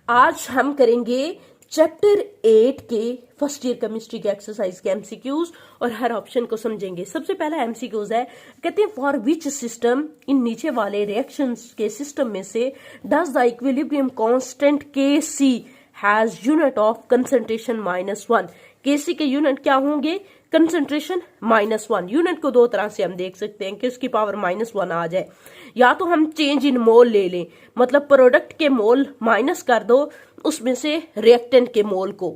आज हम करेंगे चैप्टर 8 के फर्स्ट ईयर केमिस्ट्री के एक्सरसाइज के एमसीक्यूज और हर ऑप्शन को समझेंगे। सबसे पहला एमसीक्यूज है, कहते हैं फॉर विच सिस्टम इन नीचे वाले रिएक्शंस के सिस्टम में से डज द इक्विलिब्रियम कांस्टेंट के सी हैज यूनिट ऑफ कंसंट्रेशन -1। के सी के यूनिट क्या होंगे? कंसंट्रेशन -1। यूनिट को दो तरह से हम देख सकते हैं कि उसकी पावर -1 आ जाए, या तो हम चेंज इन मोल ले लें, मतलब प्रोडक्ट के मोल माइनस कर दो उसमें से रिएक्टेंट के मोल को,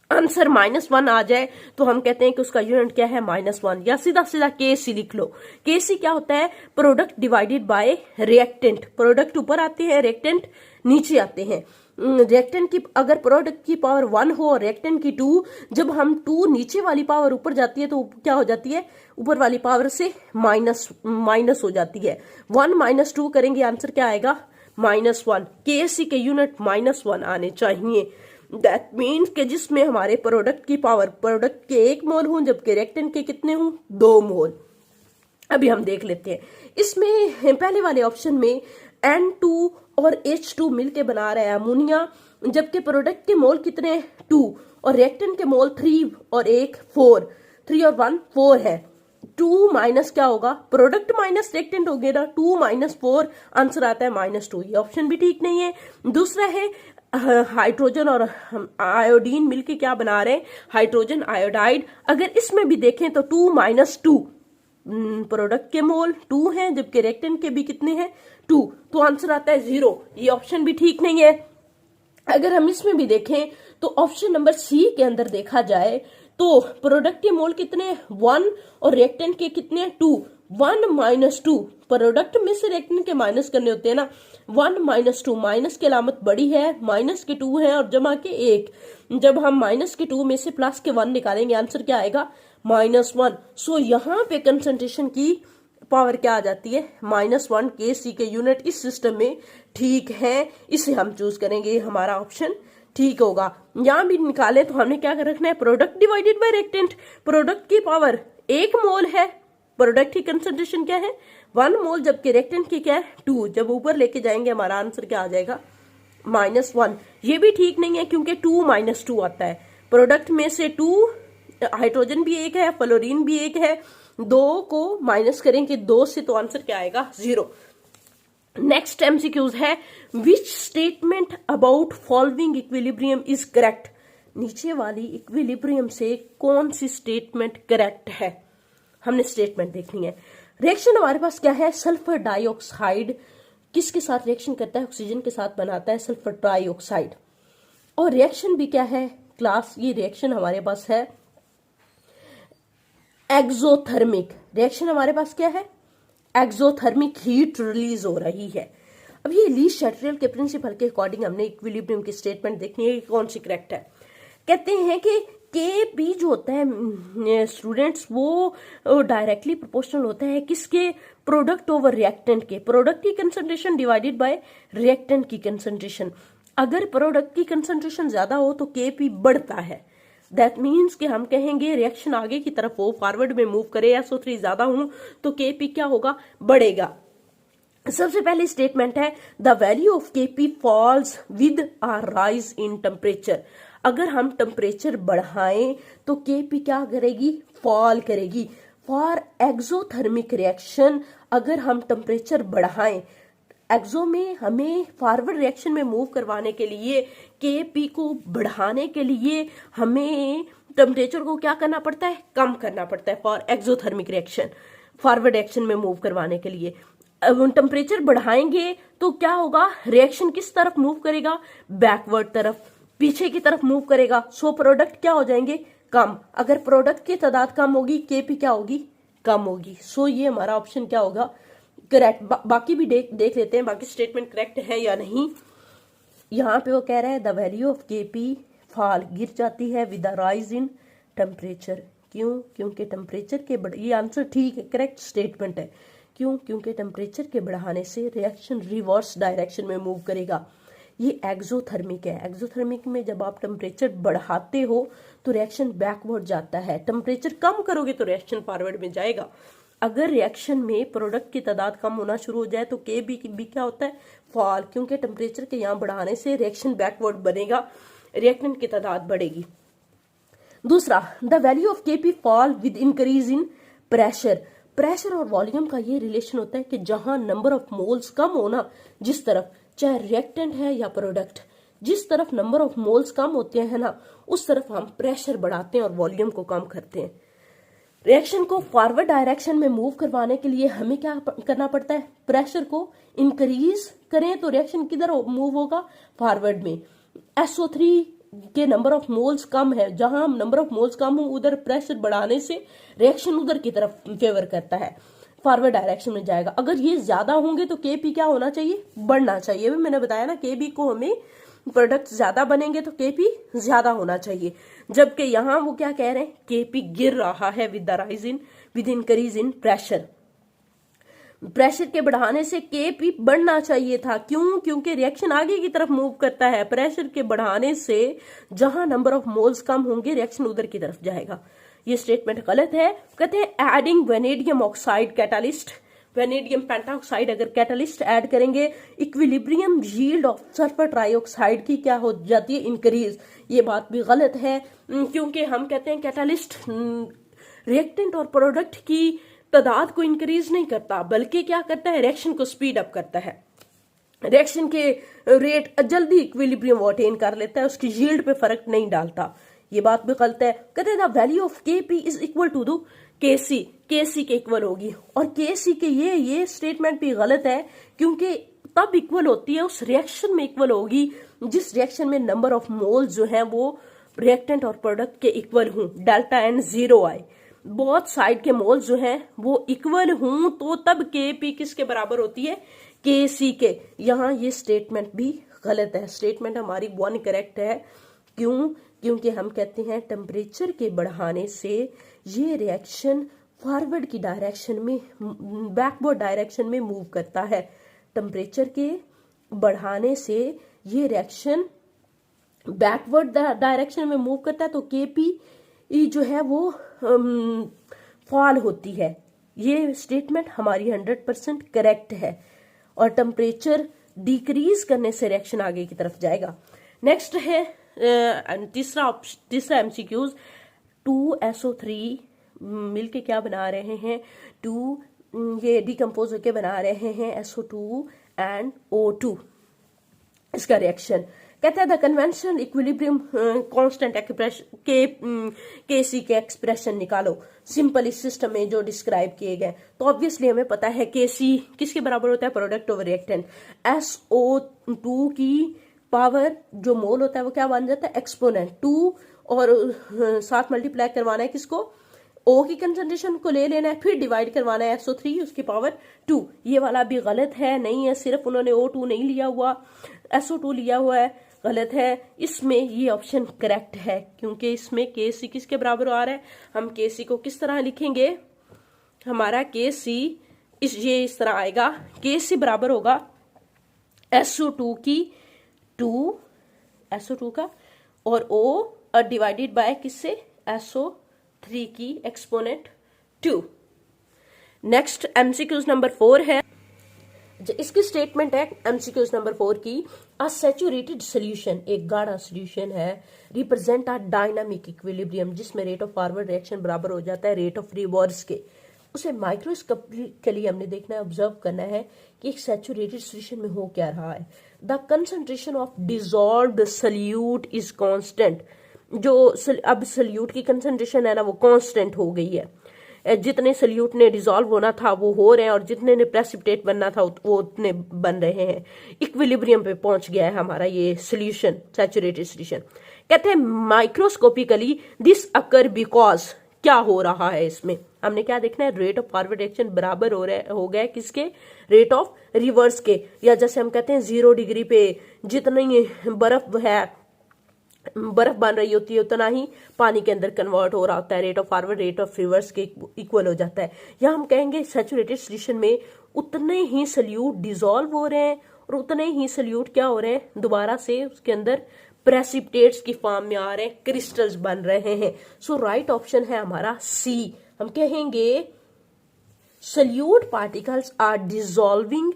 आंसर -1 आ जाए तो हम कहते हैं कि उसका यूनिट क्या है? -1। या सीधा सीधा के सी लिख लो। के सी क्या होता है? Product divided by reactant. Product ऊपर आते हैं, रिएक्टेंट नीचे आते हैं। रिएक्टेंट की अगर प्रोडक्ट की पावर 1 हो और रिएक्टेंट की 2, जब हम 2 नीचे वाली पावर ऊपर जाती है तो क्या हो जाती है? ऊपर वाली पावर से माइनस हो जाती है। 1 - 2 करेंगे, आंसर क्या आएगा? -1। के सी के यूनिट -1 आने चाहिए। दैट मीन्स कि जिसमें हमारे प्रोडक्ट की पावर, प्रोडक्ट के 1 मोल हो जबकि रिएक्टेंट के कितने हों? 2 मोल। अभी हम देख लेते हैं। इसमें पहले वाले ऑप्शन में N2 और H2 मिलके बना रहा है अमोनिया, जबकि प्रोडक्ट के मोल कितने? 2 और रिएक्टेंट के मोल 3 और 1 4। 3 और 1 4 है। 2 माइनस क्या होगा? प्रोडक्ट माइनस रिएक्टेंट हो गया ना। 2 - 4 आंसर आता है -2। ये ऑप्शन भी ठीक नहीं है। दूसरा है हाइड्रोजन और आयोडीन मिलके क्या बना रहे हैं? Hydrogen iodide. अगर इसमें भी देखें तो 2 - 2, प्रोडक्ट के मोल 2 हैं जबकि रिएक्टेंट के भी कितने हैं? 2, तो आंसर आता है 0। ये ऑप्शन भी ठीक नहीं है। अगर हम इसमें भी देखें तो ऑप्शन नंबर सी के अंदर देखा जाए तो प्रोडक्ट के मोल कितने? 1 और रिएक्टेंट के कितने? 2। 1 - 2, प्रोडक्ट में से रिएक्टेंट के माइनस करने होते हैं ना। 1 - 2, माइनस की अलामत बड़ी है, माइनस के 2 है और जमा के 1। जब हम माइनस के 2 में से प्लस के 1 निकालेंगे, आंसर क्या आएगा? -1। सो यहाँ पे कंसंट्रेशन की पावर क्या आ जाती है? -1। के सी के यूनिट इस सिस्टम में ठीक है, इसे हम चूज करेंगे, हमारा ऑप्शन ठीक होगा। यहां भी निकाले तो हमने क्या रखना है? Product divided by reactant. Product की पावर 1 मोल है, प्रोडक्ट की कंसंट्रेशन क्या है? 1 मोल, जबकि रिएक्टेंट की क्या है? 2। जब ऊपर लेके जाएंगे हमारा आंसर क्या आ जाएगा? -1। ये भी ठीक नहीं है क्योंकि 2 - 2 आता है। प्रोडक्ट में से 2, हाइड्रोजन भी 1 है, फ्लोरीन भी 1 है, 2 को माइनस करेंगे 2 से तो आंसर क्या आएगा? 0। नेक्स्ट एमसीक्यूज है, which statement about following equilibrium is correct. नीचे वाली इक्विलिब्रियम से कौन सी स्टेटमेंट करेक्ट है? हमने स्टेटमेंट देखनी है। रिएक्शन हमारे पास क्या है? सल्फर डाइऑक्साइड किसके साथ रिएक्शन करता है? ऑक्सीजन के साथ बनाता है सल्फर डाइऑक्साइड। और रिएक्शन भी क्या है क्लास? ये रिएक्शन हमारे पास है एक्सोथर्मिक। रिएक्शन हमारे पास क्या है? एक्सोथर्मिक हीट रिलीज हो रही है। अब ये लीस्ट चैटरल के प्रिंसिपल के अकॉर्डिंग हमने इक्विलिब्रियम की स्टेटमेंट देखनी है कि कौन सी करेक्ट है। कहते हैं कि के पी जो होता है स्टूडेंट्स, वो डायरेक्टली प्रोपोर्शनल होता है किसके? प्रोडक्ट ओवर रिएक्टेंट के। प्रोडक्ट की कंसंट्रेशन डिवाइडेड बाय रिएक्टेंट की कंसंट्रेशन। अगर प्रोडक्ट की कंसंट्रेशन ज्यादा हो तो के पी बढ़ता है। दैट मीन्स कि हम कहेंगे रिएक्शन आगे की तरफ हो, फॉरवर्ड में मूव करे, SO3 ज्यादा हो तो केपी क्या होगा? बढ़ेगा। सबसे पहली स्टेटमेंट है, the value of KP falls with a rise in temperature. अगर हम टेम्परेचर बढ़ाएं तो केपी क्या करेगी? फॉल करेगी। फॉर एक्सोथर्मिक रिएक्शन अगर हम टेम्परेचर बढ़ाएं, एक्सो में हमें फॉरवर्ड रिएक्शन में मूव करवाने के लिए, केपी को बढ़ाने के लिए हमें टेम्परेचर को क्या करना पड़ता है? कम करना पड़ता है। For exothermic reaction, forward reaction में मूव करवाने के लिए टेम्परेचर बढ़ाएंगे तो क्या होगा? रिएक्शन किस तरफ मूव करेगा? बैकवर्ड तरफ, पीछे की तरफ मूव करेगा। सो प्रोडक्ट क्या हो जाएंगे? कम। अगर प्रोडक्ट की तादाद कम होगी, केपी क्या होगी? कम होगी। सो ये हमारा ऑप्शन क्या होगा? करेक्ट। बाकी भी देख लेते हैं बाकी स्टेटमेंट करेक्ट है या नहीं। यहाँ पे वो कह रहा है the value of KP fall, गिर जाती है with the rise in temperature. क्यों? क्योंकि टेम्परेचर के ये आंसर ठीक है, करेक्ट स्टेटमेंट है। क्यों? क्योंकि टेम्परेचर के बढ़ाने से रिएक्शन रिवर्स डायरेक्शन में मूव करेगा। ये एक्सोथर्मिक है। एक्सोथर्मिक में जब आप टेम्परेचर बढ़ाते हो तो रिएक्शन बैकवर्ड जाता है, टेम्परेचर कम करोगे तो रिएक्शन फॉरवर्ड में जाएगा। अगर रिएक्शन में प्रोडक्ट की तादाद कम होना शुरू हो जाए तो के बी क्या होता है, फॉल, क्योंकि टेम्परेचर के यहाँ बढ़ाने से रिएक्शन बैकवर्ड बनेगा, रिएक्टेंट की तादाद बढ़ेगी। दूसरा, the value of KP fall with increase in pressure. Pressure और वॉल्यूम का ये रिलेशन होता है कि जहां नंबर ऑफ मोल्स कम होना, जिस तरफ, चाहे रिएक्टेंट है या प्रोडक्ट, जिस तरफ नंबर ऑफ मोल्स कम होते हैं ना, उस तरफ हम प्रेशर बढ़ाते हैं और वॉल्यूम को कम करते हैं। रिएक्शन को फॉरवर्ड डायरेक्शन में मूव करवाने के लिए हमें क्या करना पड़ता है, प्रेशर को इंक्रीज करें तो रिएक्शन किधर मूव होगा, फॉरवर्ड में। SO3 के नंबर ऑफ मोल्स कम है, जहां नंबर ऑफ मोल्स कम हो उधर प्रेशर बढ़ाने से रिएक्शन उधर की तरफ फेवर करता है, फॉरवर्ड डायरेक्शन में जाएगा। अगर ये ज्यादा होंगे तो केपी क्या होना चाहिए, बढ़ना चाहिए। भी मैंने बताया ना, केबी को हमें प्रोडक्ट ज्यादा बनेंगे तो केपी ज्यादा होना चाहिए, जबकि यहां वो क्या कह रहे हैं, केपी गिर रहा है with the rise in with increase in pressure. Pressure के बढ़ाने से केपी बढ़ना चाहिए था, क्यों, क्योंकि रिएक्शन आगे की तरफ मूव करता है। प्रेशर के बढ़ाने से जहां नंबर ऑफ मोल्स कम होंगे रिएक्शन उधर की तरफ जाएगा। ये स्टेटमेंट गलत है। कहते हैं adding vanadium oxide catalyst, vanadium pentoxide अगर कैटालिस्ट ऐड करेंगे, equilibrium yield of sulphur trioxide की क्या हो जाती है, इंक्रीज। ये बात भी गलत है, क्योंकि हम कहते हैं कैटालिस्ट रिएक्टेंट और प्रोडक्ट की तादाद को इंक्रीज नहीं करता, बल्कि क्या करता है, रिएक्शन को स्पीड अप करता है। रिएक्शन के रेट जल्दी इक्विलिब्रियम अटेन कर लेता है, उसकी यील्ड पे फर्क नहीं डालता। ये बात भी गलत है। कहते हैं the value of KP is equal to दो केसी, केसी के इक्वल होगी। और केसी के ये स्टेटमेंट भी गलत है, क्योंकि तब इक्वल होती है उस रिएक्शन में इक्वल होगी जिस रिएक्शन में नंबर ऑफ मोल्स जो है वो रिएक्टेंट और प्रोडक्ट के इक्वल हूं, डेल्टा एन 0 आए, बहुत साइड के मोल्स जो हैं वो इक्वल हूं, तो तब केपी किसके बराबर होती है, केसी के। यहाँ ये स्टेटमेंट भी गलत है, स्टेटमेंट हमारी 1 करेक्ट है। क्यों, क्योंकि हम कहते हैं टेम्परेचर के बढ़ाने से ये रिएक्शन फॉरवर्ड की डायरेक्शन में, बैकवर्ड डायरेक्शन में मूव करता है। टेम्परेचर के बढ़ाने से ये रिएक्शन बैकवर्ड डायरेक्शन में मूव करता है, तो केपी जो है वो फॉल होती है। ये स्टेटमेंट हमारी 100% करेक्ट है। और टेम्परेचर डिक्रीज करने से रिएक्शन आगे की तरफ जाएगा। नेक्स्ट है तीसरा एमसीक्यूज, 2SO3 मिलके क्या बना रहे हैं, ये डिकम्पोज होके बना रहे हैं SO2 एंड O2। इसका रिएक्शन कहता है the conventional equilibrium constant expression KC के एक्सप्रेशन निकालो। सिंपल इस सिस्टम में जो डिस्क्राइब किए गए, तो ऑब्वियसली हमें पता है केसी किसके बराबर होता है, प्रोडक्ट ओवर रिएक्टेंट। SO2 की पावर जो मोल होता है वो क्या बन जाता है, एक्सपोनेंट 2, और साथ मल्टीप्लाई करवाना है किसको, O की कंसंट्रेशन को ले लेना है, फिर डिवाइड करवाना है SO3 उसकी पावर 2। ये वाला भी गलत है, नहीं है, सिर्फ उन्होंने O2 नहीं लिया हुआ, SO2 लिया हुआ है, गलत है। इसमें ये ऑप्शन करेक्ट है, क्योंकि इसमें केसी किसके बराबर आ रहा है। हम केसी को किस तरह लिखेंगे, हमारा केसी इस तरह आएगा, केसी बराबर होगा SO2 की 2, SO2 का, और O डिवाइडेड बाय किससे, SO3 की एक्सपोनेंट 2। नेक्स्ट एमसीक्यूज नंबर 4 है, इसकी स्टेटमेंट है एमसीक्यूज नंबर 4 की, अ सैचुरेटेड सोल्यूशन, एक गाढ़ा सोल्यूशन है, रिप्रेजेंट अ डायनामिक इक्विलिब्रियम, जिसमें रेट ऑफ फॉरवर्ड रिएक्शन बराबर हो जाता है रेट ऑफ रिवर्स के। उसे माइक्रोस्कोपिकली हमने देखना है, ऑब्जर्व करना है कि एक सैचुरेटेड सोल्यूशन में हो क्या रहा है। The concentration of dissolved solute is constant, जो अब सल्यूट की कंसंट्रेशन है ना वो कांस्टेंट हो गई है। जितने सल्यूट ने डिजॉल्व होना था वो हो रहे हैं, और जितने ने प्रेसिपिटेट बनना था वो उतने बन रहे हैं। इक्विलिब्रियम पे पहुंच गया है हमारा ये सोल्यूशन, सैचुरेटेड सोल्यूशन। कहते हैं माइक्रोस्कोपिकली दिस अकर बिकॉज, क्या हो रहा है इसमें, हमने क्या देखना है, रेट ऑफ फॉरवर्ड रिएक्शन बराबर हो गया किसके, रेट ऑफ रिवर्स के। या जैसे हम कहते हैं 0 डिग्री पे जितनी बर्फ बन रही होती है उतना ही पानी के अंदर कन्वर्ट हो रहा होता है, rate of forward rate of reverse के इक्वल हो जाता है। या हम कहेंगे सैचुरेटेड सोल्यूशन में उतने ही सल्यूट डिसॉल्व हो रहे हैं और उतने ही सल्यूट क्या हो रहे हैं, दोबारा से उसके अंदर प्रेसिपिटेट्स की फॉर्म में आ रहे हैं, क्रिस्टल्स बन रहे हैं। सो राइट ऑप्शन है हमारा सी। हम कहेंगे solute particles are dissolving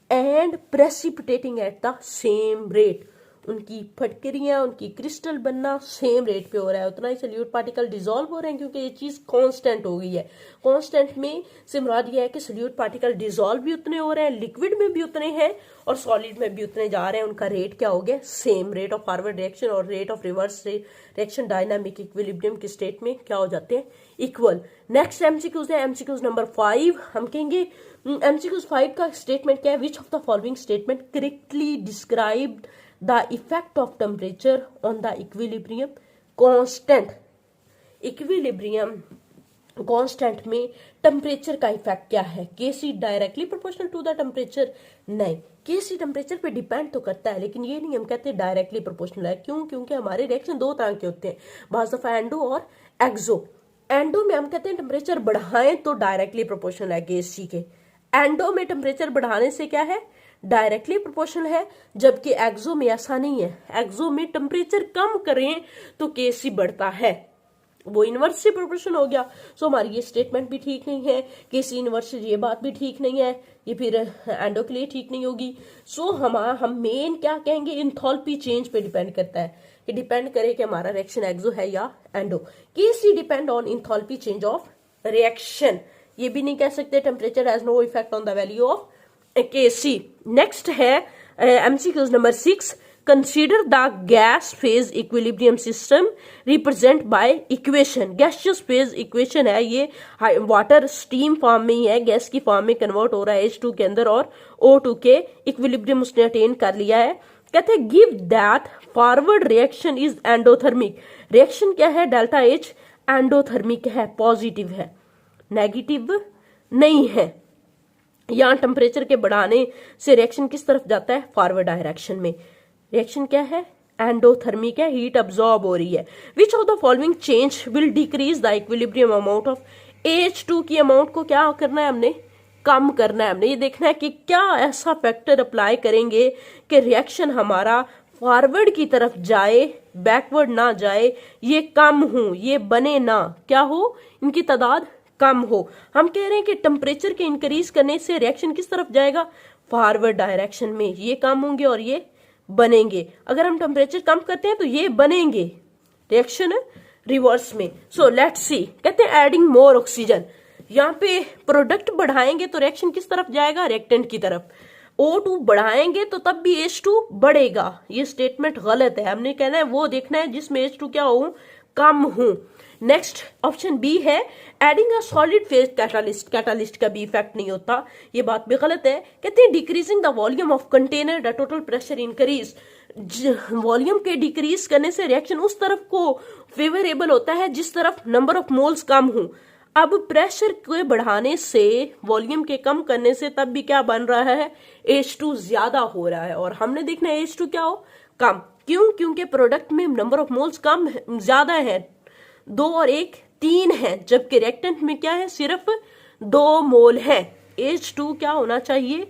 and precipitating at the same rate. उनकी फटकरियां, उनकी क्रिस्टल बनना सेम रेट पे हो रहा है, उतना ही सोल्यूट पार्टिकल डिसॉल्व हो रहे हैं, क्योंकि ये चीज कांस्टेंट हो गई है। कांस्टेंट में से मुराद ये है कि सोल्यूट पार्टिकल डिसॉल्व भी उतने हो रहे हैं, लिक्विड में भी उतने हैं और सॉलिड में भी उतने जा रहे हैं। उनका रेट क्या हो गया? Same. Rate of forward reaction और rate of reverse reaction dynamic equilibrium की स्टेट में क्या हो जाते हैं? इक्वल। नेक्स्ट एमसीक्यूज है, एमसीक्यूज नंबर 5। हम कहेंगे एमसीक्यूज 5 का स्टेटमेंट क्या है? Which of the following statement correctly described the effect of temperature on the equilibrium constant. equilibrium constant में टेम्परेचर का इफेक्ट क्या है? Kc directly proportional to the temperature? नहीं, Kc टेम्परेचर पे डिपेंड तो करता है, लेकिन ये नहीं हम कहते डायरेक्टली प्रोपोर्शनल है। क्यों? क्योंकि हमारे रिएक्शन दो तरह के होते हैं, बाज़ दफा एंडो और एक्सो। एंडो में हम कहते हैं टेम्परेचर बढ़ाएं तो डायरेक्टली प्रोपोर्शनल है Kc के। एंडो में टेम्परेचर बढ़ाने से क्या है? डायरेक्टली प्रोपोर्शनल है, जबकि एक्सो में ऐसा नहीं है। एक्सो में टेम्परेचर कम करें तो Kc बढ़ता है, वो इनवर्स से प्रोपोर्शनल हो गया। सो हमारी ये स्टेटमेंट भी ठीक नहीं है, Kc इनवर्स, ये बात भी ठीक नहीं है, ये फिर एंडो के लिए ठीक नहीं होगी। सो हम मेन क्या कहेंगे? इंथैल्पी चेंज पे डिपेंड करता है, कि डिपेंड करे कि हमारा रिएक्शन एक्सो है या endo. Kc depend on enthalpy change of reaction. ये भी नहीं कह सकते temperature has no effect on the value of Kc। Next है MCQs number 6। Consider the gas phase equilibrium system represent by equation. Gaseous phase equation है ये, water steam form में ही है, गैस की फॉर्म में कन्वर्ट हो रहा है H2 के अंदर और O2 के इक्विलिब्रियम उसने अटेन कर लिया है। कहते हैं give that forward reaction is endothermic. Reaction क्या है? डेल्टा H एंडोथर्मिक है, पॉजिटिव है, नेगेटिव नहीं है। यहाँ टेम्परेचर के बढ़ाने से रिएक्शन किस तरफ जाता है? फॉरवर्ड डायरेक्शन में। रिएक्शन क्या है? एंडोथर्मिक है, हीट अब्सॉर्ब हो रही है। Which of the following change will decrease the equilibrium amount of H2 की अमाउंट को क्या करना है? हमने कम करना है। हमने ये देखना है कि क्या ऐसा फैक्टर अप्लाई करेंगे कि रिएक्शन हमारा फॉरवर्ड की तरफ जाए, बैकवर्ड ना जाए, ये कम हो, ये बने ना, क्या हो? इनकी तादाद कम हो। हम कह रहे हैं कि टेम्परेचर के इंक्रीज करने से रिएक्शन किस तरफ जाएगा? फॉरवर्ड डायरेक्शन में। ये कम होंगे और ये बनेंगे। अगर हम टेम्परेचर कम करते हैं तो ये बनेंगे, रिएक्शन रिवर्स में। So let's see. कहते हैं एडिंग मोर ऑक्सीजन। यहाँ पे प्रोडक्ट बढ़ाएंगे तो रिएक्शन किस तरफ जाएगा? रिएक्टेंट की तरफ। O2 बढ़ाएंगे तो तब भी H2 बढ़ेगा। ये स्टेटमेंट गलत है। हमने कहना है वो देखना है जिसमें H2 क्या हो? कम हो। नेक्स्ट ऑप्शन बी है adding a solid phase catalyst. Catalyst का भी इफेक्ट नहीं होता, ये बात भी गलत है। कहते हैं decreasing the volume of container the total pressure increase. Volume के डिक्रीज करने से रिएक्शन उस तरफ को फेवरेबल होता है जिस तरफ नंबर ऑफ मोल्स कम हो। अब प्रेशर के बढ़ाने से, वॉल्यूम के कम करने से तब भी क्या बन रहा है? H2 ज्यादा हो रहा है, और हमने देखना है H2 क्या हो? कम। क्यों? क्योंकि प्रोडक्ट में नंबर ऑफ मोल्स कम ज्यादा है, 2 और 1 3 है, जबकि रिएक्टेंट में क्या है? सिर्फ 2 मोल है। H2 क्या होना चाहिए?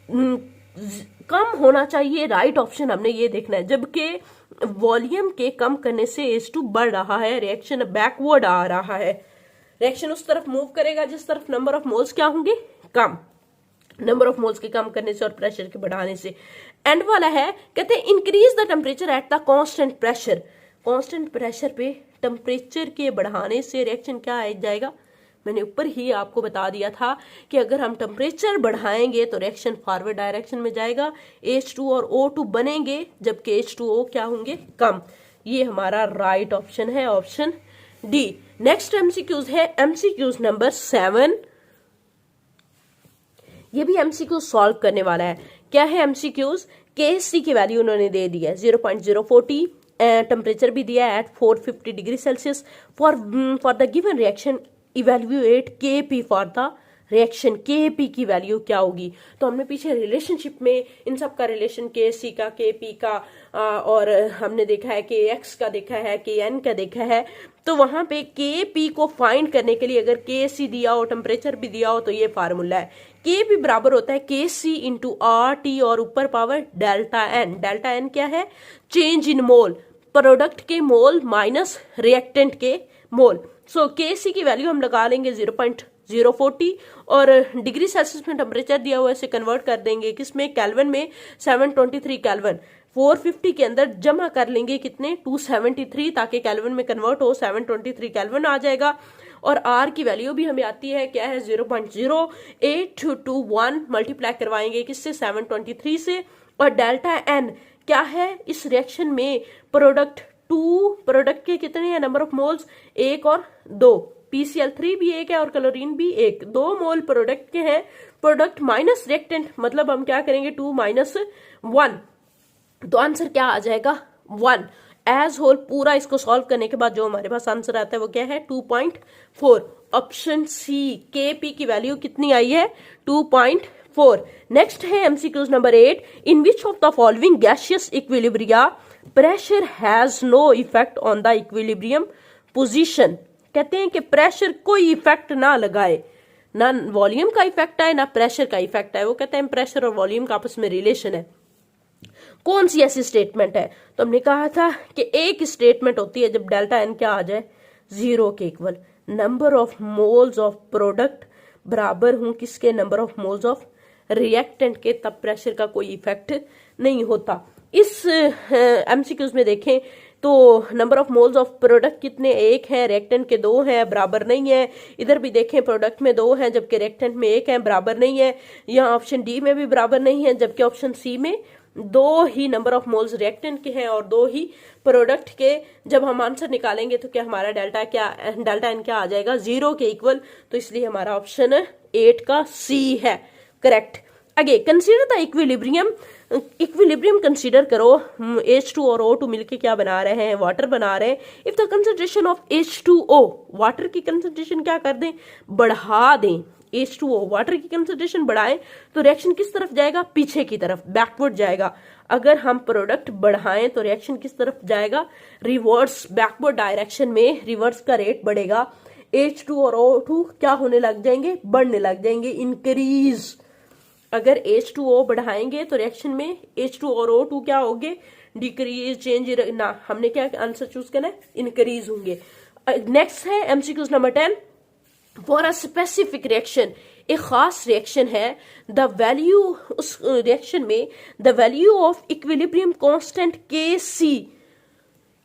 कम होना चाहिए। राइट ऑप्शन हमने ये देखना है। जबकि वॉल्यूम के कम करने से H2 बढ़ रहा है, रिएक्शन बैकवर्ड आ रहा है। रिएक्शन उस तरफ मूव करेगा जिस तरफ नंबर ऑफ मोल्स क्या होंगे? कम। नंबर ऑफ मोल्स के कम करने से और प्रेशर के बढ़ाने से। एंड वाला है, कहते हैं increase the temperature at the constant pressure. Constant pressure पे टेम्परेचर के बढ़ाने से रिएक्शन क्या आ जाएगा? मैंने ऊपर ही आपको बता दिया था कि अगर हम टेम्परेचर बढ़ाएंगे तो रिएक्शन फॉरवर्ड डायरेक्शन में जाएगा, H2 और O2 बनेंगे, जबकि H2O क्या होंगे? कम। ये हमारा राइट ऑप्शन है, ऑप्शन डी। नेक्स्ट एमसीक्यूज है एमसीक्यूज नंबर 7। ये भी एमसीक्यूज सॉल्व करने वाला है। क्या है एमसीक्यूज? Kc की वैल्यू उन्होंने दे दी है 0.040, टेम्परेचर भी दिया है at 450 degree Celsius. For the given reaction evaluate Kp for the reaction. Kp की वैल्यू क्या होगी? तो हमने पीछे रिलेशनशिप में इन सब का रिलेशन Kc का, Kp का और हमने देखा है Kx का देखा है, Kn का देखा है। तो वहां पे Kp को फाइंड करने के लिए अगर Kc दिया हो, टेम्परेचर भी दिया हो, तो ये फार्मूला है। Kp बराबर होता है Kc इंटू RT और ऊपर power delta N। Delta N क्या है? चेंज इन मोल, प्रोडक्ट के मोल माइनस रिएक्टेंट के मोल। सो Kc की वैल्यू हम लगा लेंगे 040 और डिग्री सेल्सियस में टेम्परेचर दिया हुआ है, इसे कन्वर्ट कर देंगे किसमें, केल्विन में, 723 केल्विन। 450 के अंदर जमा कर लेंगे कितने, 273, ताकि केल्विन में कन्वर्ट हो, 723 केल्विन आ जाएगा। और आर की वैल्यू भी हमें आती है, क्या है, 0.0821 मल्टीप्लाई करवाएंगे किससे, 723 से। और डेल्टा एन क्या है, इस रिएक्शन में प्रोडक्ट के कितने हैं, नंबर ऑफ मोल्स 1 और 2, PCl3 भी 1 है और क्लोरीन भी 1, 2 मोल प्रोडक्ट के हैं। प्रोडक्ट माइनस रिएक्टेंट, मतलब हम क्या करेंगे, 2 - 1, तो आंसर क्या आ जाएगा, 1 एज होल। पूरा इसको सॉल्व करने के बाद जो हमारे पास आंसर आता है वो क्या है, 2.4। ऑप्शन सी, Kp की वैल्यू कितनी आई है, 2.4। नेक्स्ट है MCQs number 8, in which of the following gaseous equilibria pressure has no effect on the equilibrium position. कहते हैं कि प्रेशर कोई इफेक्ट ना लगाए, ना वॉल्यूम का इफेक्ट है ना प्रेशर का इफेक्ट है। वो कहते हैं प्रेशर और वॉल्यूम का आपस में रिलेशन है। कौन सी ऐसी स्टेटमेंट है, तो हमने कहा था कि एक स्टेटमेंट होती है जब डेल्टा एन क्या आ जाए, 0 के equal, number of moles of product बराबर हूं किसके, number of moles of reactant के, तब प्रेशर का कोई इफेक्ट नहीं होता। इस एमसीक्यूज में देखें तो number of moles of product कितने, 1 है, रिएक्टेंट के 2 हैं, बराबर नहीं है। इधर भी देखें प्रोडक्ट में 2 हैं जबकि रिएक्टेंट में 1 है, बराबर नहीं है। यहाँ ऑप्शन डी में भी बराबर नहीं है, जबकि ऑप्शन सी में 2 ही नंबर ऑफ मोल्स रिएक्टेंट के हैं और 2 ही प्रोडक्ट के। जब हम आंसर निकालेंगे तो क्या हमारा डेल्टा एन क्या आ जाएगा, 0 के इक्वल। तो इसलिए हमारा ऑप्शन 8 का सी है करेक्ट। आगे कंसीडर द इक्विलिब्रियम कंसीडर करो, H2 और O2 मिलके क्या बना रहे हैं, वाटर बना रहे हैं। If the concentration of H2O, water की कंसंट्रेशन क्या कर दें, बढ़ा दें, H2O वाटर की कंसंट्रेशन बढ़ाएं तो रिएक्शन किस तरफ जाएगा, पीछे की तरफ, बैकवर्ड जाएगा। अगर हम प्रोडक्ट बढ़ाएं तो रिएक्शन किस तरफ जाएगा, रिवर्स, बैकवर्ड डायरेक्शन में रिवर्स का रेट बढ़ेगा। H2 और O2 क्या होने लग जाएंगे, बढ़ने लग जाएंगे, इंक्रीज। अगर H2O बढ़ाएंगे तो रिएक्शन में H2 और O2 क्या होंगे, डिक्रीज, चेंज ना, हमने क्या आंसर चूज करना है, इंक्रीज होंगे। नेक्स्ट है MCQs number 10, for a specific reaction, एक खास रिएक्शन है, द वैल्यू, उस रिएक्शन में the value of equilibrium constant Kc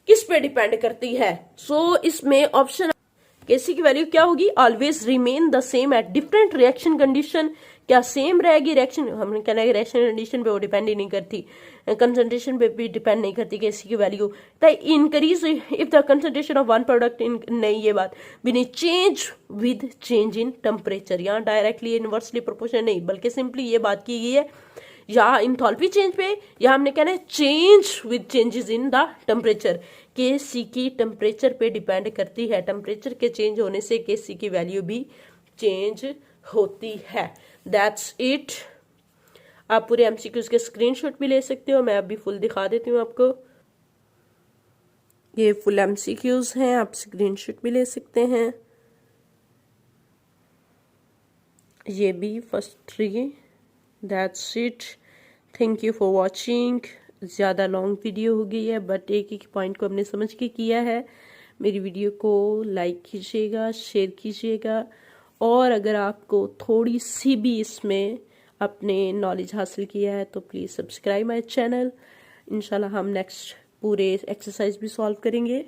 किस पे डिपेंड करती है। इसमें ऑप्शन Kc की वैल्यू क्या होगी, always remain the same at different reaction condition. क्या सेम रहेगी रिएक्शन, हमने कहना है रिएक्शन कंडीशन पे वो डिपेंड ही नहीं करती, कंसंट्रेशन पे भी डिपेंड नहीं करती Kc की value. Increase if the concentration of one product नहीं, ये बात भी नहीं, change with change in temperature, यहाँ डायरेक्टली इनवर्सली प्रोपोर्शनल नहीं, बल्कि सिंपली ये बात की गई है या इंथैल्पी चेंज पे, या हमने कहना है change with changes in the temperature. Kc की टेम्परेचर पे डिपेंड करती है, टेम्परेचर के चेंज होने से Kc की वैल्यू भी चेंज होती है। That's it. आप पूरे एमसीक्यूज के स्क्रीनशॉट भी ले सकते हो, मैं अभी फुल दिखा देती हूँ आपको। ये फुल एमसीक्यूज हैं, आप स्क्रीनशॉट भी ले सकते हैं। ये भी first 3। That's it, thank you for watching. ज़्यादा लॉन्ग वीडियो हो गई है बट एक एक पॉइंट को हमने समझ के किया है। मेरी वीडियो को लाइक कीजिएगा, शेयर कीजिएगा, और अगर आपको थोड़ी सी भी इसमें अपने नॉलेज हासिल किया है तो प्लीज़ सब्सक्राइब माय चैनल। इंशाल्लाह हम नेक्स्ट पूरे एक्सरसाइज भी सॉल्व करेंगे।